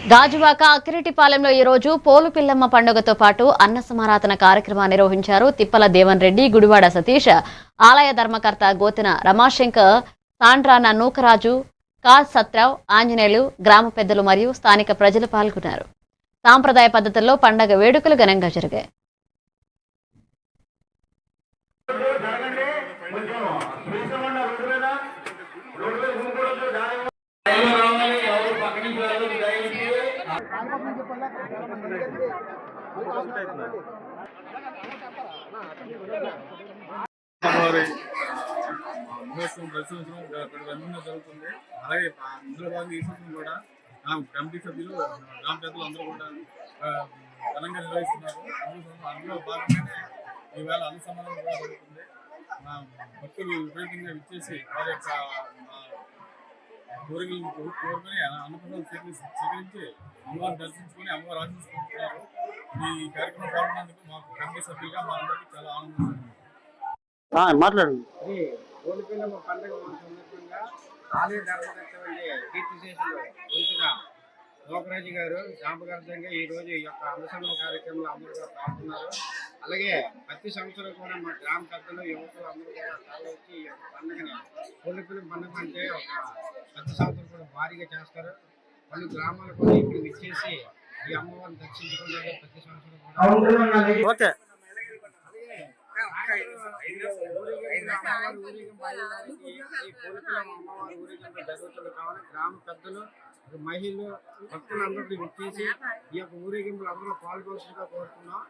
గాజువాక అక్కిరెడ్డిపాలెంలో ఈ రోజు పోలు పిల్లమ్మ పండుగతో పాటు అన్న సమారాధన కార్యక్రమాన్ని నిర్వహించారు. తిప్పల దేవన్ రెడ్డి, గుడివాడ సతీష్, ఆలయ ధర్మకర్త గోతిన రమాశంకర్, సాండ్రాన నూకరాజు, కాజ్ సత్రావ్, ఆంజనేయులు, గ్రామ పెద్దలు మరియు స్థానిక ప్రజలు పాల్గొన్నారు. సాంప్రదాయ పద్ధతుల్లో పండగ వేడుకలు ఘనంగా జరిగాయి. జరుగుతుంది. అలాగే ఇందులో భాగంగా ఈ సంవత్సరం కూడా కమిటీ సభ్యులు గ్రామ పెద్దలు అందరూ కూడా ఘనంగా నిర్వహిస్తున్నారు. అందులో భాగంగానే ఈవేళ అన్న సమాధానం కూడా జరుగుతుంది. భక్తులు విపరీతంగా విచ్చేసి వారి యొక్క కోరికలను కోరుకొని అన్నప్రసాదం స్వీకరించి అమ్మవారిని దర్శించుకొని అమ్మవారు ఆశించుకుంటున్నారు. ఈ కార్యక్రమం పాల్గొన్నందుకు మాకు కమిటీ సభ్యులుగా మా అందరికీ చాలా ఆనందంగా మాట్లాడండి. పోలిపిల్లమ్మ పండుగ సందర్భంగా ఆలయ ధర్మకర్త కీర్తిశేషులు వంతున లోకరాజు గారు జ్ఞాపకార్థంగా ఈ రోజు ఈ యొక్క అన్నసంగమ కార్యక్రమంలో అందరూ కూడా పాల్గొన్నారు. అలాగే ప్రతి సంవత్సరం కూడా మా గ్రామ పెద్దలు యువకులు అందరూ కూడా తరలించి ఈ యొక్క పండుగని పోలిపిల్లమ్మ పండుగ అంటే ఒక ప్రతి సంవత్సరం కూడా భారీగా చేస్తారు. కొన్ని గ్రామాలు కూడా ఇప్పుడు విచ్చేసి ఈ అమ్మవారిని దర్శించుకుంటారు. ప్రతి సంవత్సరం కూడా అమ్మవారి ఊరేగింపు జరుగుతుంది కావున గ్రామ పెద్దలు మహిళలు భక్తులందరినీ విచ్చేసి ఈ యొక్క ఊరేగింపులు అందరూ పాల్గొనగా కోరుతున్నాం.